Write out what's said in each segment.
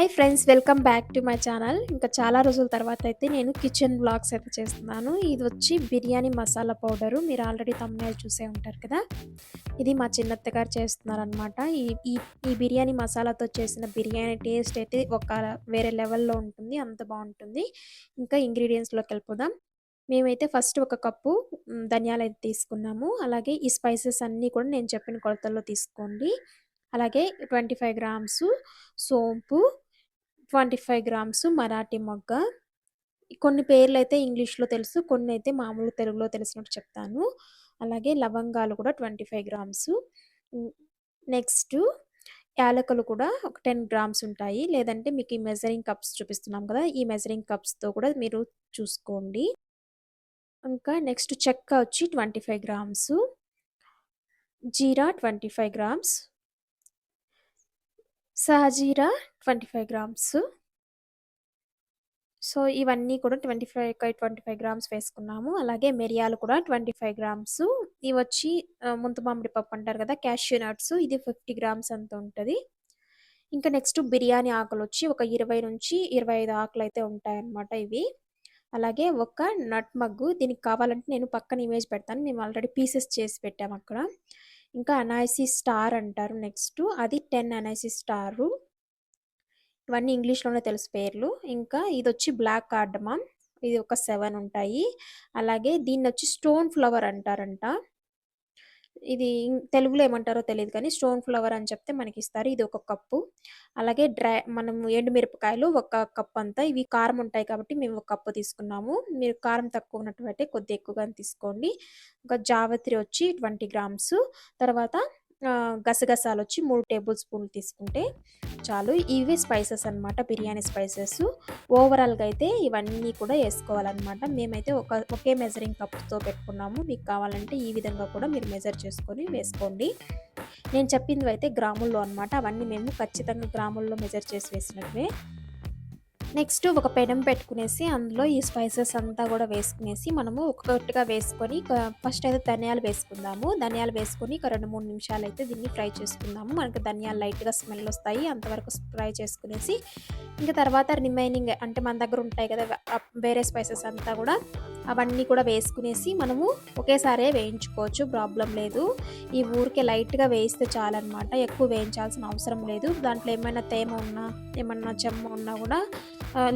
Hi friends, welcome back to my channel. ఇంకా చాలా రోజుల తర్వాత అయితే నేను కిచెన్ వ్లాగ్స్ అయితే చేస్తున్నాను. ఇది వచ్చి బిర్యానీ మసాలా పౌడరు. మీరు ఆల్రెడీ థంబ్‌నెయిల్ చూసే ఉంటారు కదా. ఇది మా చిన్నత్త గారు చేస్తున్నారనమాట. ఈ ఈ ఈ బిర్యానీ మసాలాతో చేసిన బిర్యానీ టేస్ట్ అయితే ఒక వేరే లెవెల్‌లో ఉంటుంది. అంత బాగుంటుంది. ఇంకా ఇంగ్రీడియంట్స్‌లోకి వెళ్ళిపోదాం. మేమైతే ఫస్ట్ ఒక కప్పు ధనియాలైతే తీసుకున్నాము. అలాగే ఈ స్పైసెస్ అన్నీ కూడా నేను చెప్పిన కొలతల్లో తీసుకోండి. అలాగే 25 గ్రామ్స్ సోంపు, 25 గ్రామ్స్ మరాఠీ మొగ్గ. కొన్ని పేర్లయితే ఇంగ్లీష్‌లో తెలుసు. కొన్నైతే మామూలు తెలుగులో తెలిసినట్టు చెప్తాను. అలాగే లవంగాలు కూడా 25 గ్రామ్స్. నెక్స్ట్ యాలకులు కూడా ఒక 10 గ్రామ్స్ ఉంటాయి. లేదంటే మీకు ఈ మెజరింగ్ కప్స్ చూపిస్తున్నాం కదా, ఈ మెజరింగ్ కప్స్‌తో కూడా మీరు చూసుకోండి. ఇంకా నెక్స్ట్ చెక్క వచ్చి 25 గ్రామ్స్, జీరా 25 గ్రామ్స్, సాజీరా 25 గ్రామ్స్. సో ఇవన్నీ కూడా 25 గ్రామ్స్ వేసుకున్నాము. అలాగే మిరియాలు కూడా 25 గ్రామ్స్. ఇవి వచ్చి ముంత మామిడి పప్పు అంటారు కదా, క్యాష్యూ నట్స్. ఇది 50 గ్రామ్స్ అంత ఉంటుంది. ఇంకా నెక్స్ట్ బిర్యానీ ఆకులు వచ్చి ఒక 20 నుంచి 25 ఆకులు అయితే ఉంటాయన్నమాట ఇవి. అలాగే ఒక నట్ మగ్గు. దీనికి కావాలంటే నేను పక్కన ఇమేజ్ పెడతాను. మేము ఆల్రెడీ పీసెస్ చేసి పెట్టాము అక్కడ. ఇంకా అనాయిసీ స్టార్ అంటారు నెక్స్ట్, అది 10 అనాయిసీ స్టారు. ఇవన్నీ ఇంగ్లీష్‌లోనే తెలుసు పేర్లు. ఇంకా ఇదొచ్చి బ్లాక్ కార్డమమ్. ఇది ఒక 7 ఉంటాయి. అలాగే దీన్నొచ్చి స్టోన్ ఫ్లవర్ అంటారంట. ఇది తెలుగులో ఏమంటారో తెలీదు కానీ స్టోన్ ఫ్లవర్ అని చెప్తే మనకిస్తారు. ఇది ఒక కప్పు. అలాగే మనం ఎండుమిరపకాయలు ఒక కప్ అంతా. ఇవి కారం ఉంటాయి కాబట్టి మేము ఒక కప్పు తీసుకున్నాము. మీరు కారం తక్కువ ఉన్నట్టయితే కొద్దిగా ఎక్కువగానే తీసుకోండి. ఇంకా జావిత్రి వచ్చి 20 గ్రామ్స్. తర్వాత గసగసాలు వచ్చి 3 టేబుల్ స్పూన్లు తీసుకుంటే చాలు. ఇవి స్పైసెస్ అనమాట, బిర్యానీ స్పైసెస్. ఓవరాల్గా అయితే ఇవన్నీ కూడా వేసుకోవాలన్నమాట. మేమైతే ఒకే మెజరింగ్ కప్తో పెట్టుకున్నాము. మీకు కావాలంటే ఈ విధంగా కూడా మీరు మెజర్ చేసుకొని వేసుకోండి. నేను చెప్పింది అయితే గ్రాముల్లో అనమాట. అవన్నీ మేము ఖచ్చితంగా గ్రాముల్లో మెజర్ చేసి వేసినట్వే. నెక్స్ట్ ఒక పెనం పెట్టుకునేసి అందులో ఈ స్పైసెస్ అంతా కూడా వేసుకునేసి మనము ఒక్కొక్కటిగా వేసుకొని ఫస్ట్ అయితే ధనియాలు వేసుకుందాము. ధనియాలు వేసుకొని ఒక 2-3 నిమిషాలు అయితే దీన్ని ఫ్రై చేసుకుందాము. మనకి ధనియాలు లైట్గా స్మెల్ వస్తాయి, అంతవరకు ఫ్రై చేసుకునేసి ఇంకా తర్వాత రిమైనింగ్ అంటే మన దగ్గర ఉంటాయి కదా వేరే స్పైసెస్ అంతా కూడా, అవన్నీ కూడా వేసుకునేసి మనము ఒకేసారి వేయించుకోవచ్చు, ప్రాబ్లం లేదు. ఈ ఊరికే లైట్గా వేయిస్తే చాలన్నమాట, ఎక్కువ వేయించాల్సిన అవసరం లేదు. దాంట్లో ఏమైనా తేమ ఉన్నా, ఏమన్నా చెమ్మ ఉన్నా కూడా,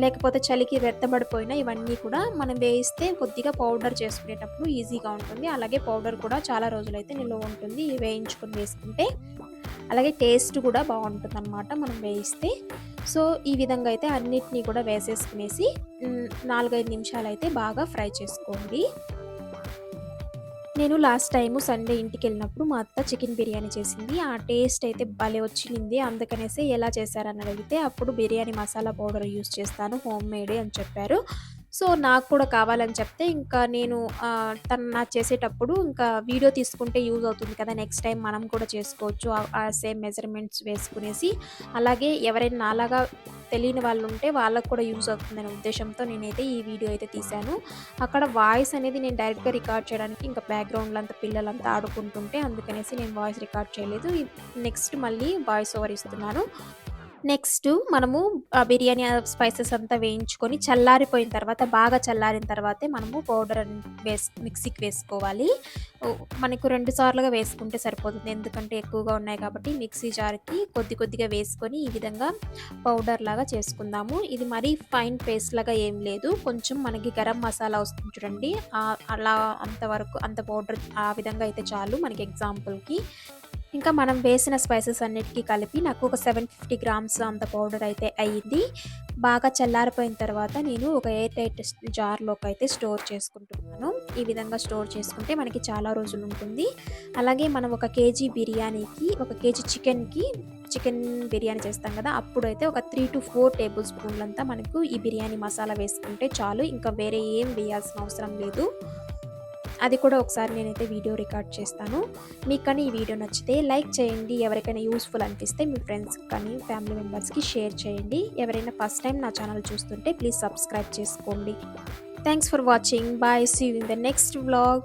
లేకపోతే చలికి వెత్తబడిపోయినా ఇవన్నీ కూడా మనం వేయిస్తే కొద్దిగా పౌడర్ చేసుకునేటప్పుడు ఈజీగా ఉంటుంది. అలాగే పౌడర్ కూడా చాలా రోజులైతే నిల్వ ఉంటుంది వేయించుకొని వేసుకుంటే. అలాగే టేస్ట్ కూడా బాగుంటుంది అన్నమాట మనం వేయిస్తే. సో ఈ విధంగా అయితే అన్నిటినీ కూడా వేసేసుకునేసి 4-5 నిమిషాలు అయితే బాగా ఫ్రై చేసుకోండి. నేను లాస్ట్ టైము సండే ఇంటికి వెళ్ళినప్పుడు మా అత్త చికెన్ బిర్యానీ చేసింది. ఆ టేస్ట్ అయితే భలే వచ్చింది. అందుకనేసి ఎలా చేశారని అడిగితే అప్పుడు బిర్యానీ మసాలా పౌడర్ యూస్ చేస్తాను, హోమ్ మేడే అని చెప్పారు. సో నాకు కూడా కావాలని చెప్తే ఇంకా నేను తను నాకు చేసేటప్పుడు ఇంకా వీడియో తీసుకుంటే యూజ్ అవుతుంది కదా, నెక్స్ట్ టైం మనం కూడా చేసుకోవచ్చు ఆ సేమ్ మెజర్మెంట్స్ వేసుకునేసి. అలాగే ఎవరైనా నాలాగా తెలియని వాళ్ళు ఉంటే వాళ్ళకు కూడా యూజ్ అవుతుందనే ఉద్దేశంతో నేనైతే ఈ వీడియో అయితే తీశాను. అక్కడ వాయిస్ అనేది నేను డైరెక్ట్గా రికార్డ్ చేయడానికి ఇంకా బ్యాక్గ్రౌండ్లో అంతా పిల్లలంతా ఆడుకుంటుంటే అందుకనేసి నేను వాయిస్ రికార్డ్ చేయలేదు. నెక్స్ట్ మళ్ళీ వాయిస్ ఓవర్ ఇస్తున్నాను. నెక్స్ట్ మనము బిర్యానీ స్పైసెస్ అంతా వేయించుకొని చల్లారిపోయిన తర్వాత, బాగా చల్లారిన తర్వాతే మనము పౌడర్ మిక్సీకి వేసుకోవాలి. మనకు 2 సార్లుగా వేసుకుంటే సరిపోతుంది, ఎందుకంటే ఎక్కువగా ఉన్నాయి కాబట్టి. మిక్సీ జార్కి కొద్దిగా వేసుకొని ఈ విధంగా పౌడర్ లాగా చేసుకుందాము. ఇది మరీ ఫైన్ పేస్ట్ లాగా ఏం లేదు, కొంచెం మనకి గరం మసాలా వస్తుంది చూడండి, అలా అంతవరకు అంత పౌడర్ ఆ విధంగా అయితే చాలు మనకి ఎగ్జాంపుల్కి. ఇంకా మనం వేసిన స్పైసెస్ అన్నిటికీ కలిపి నాకు ఒక 750 గ్రామ్స్ అంత పౌడర్ అయితే అయ్యింది. బాగా చల్లారిపోయిన తర్వాత నేను ఒక ఎయిర్ టైట్ జార్లోకి అయితే స్టోర్ చేసుకుంటున్నాను. ఈ విధంగా స్టోర్ చేసుకుంటే మనకి చాలా రోజులు ఉంటుంది. అలాగే మనం 1 కేజీ బిర్యానీకి, 1 కేజీ చికెన్ బిర్యానీ చేస్తాం కదా, అప్పుడైతే ఒక 3-4 టేబుల్ స్పూన్లంతా మనకు ఈ బిర్యానీ మసాలా వేసుకుంటే చాలు. ఇంకా వేరే ఏం వేయాల్సిన అవసరం లేదు. అది కూడా ఒకసారి నేనైతే వీడియో రికార్డ్ చేస్తాను. మీకు కానీ ఈ వీడియో నచ్చితే లైక్ చేయండి. ఎవరికైనా యూస్ఫుల్ అనిపిస్తే మీ ఫ్రెండ్స్ కానీ ఫ్యామిలీ మెంబర్స్కి షేర్ చేయండి. ఎవరైనా ఫస్ట్ టైం నా ఛానల్ చూస్తుంటే ప్లీజ్ సబ్స్క్రైబ్ చేసుకోండి. Thanks for watching. Bye. See you in the next vlog.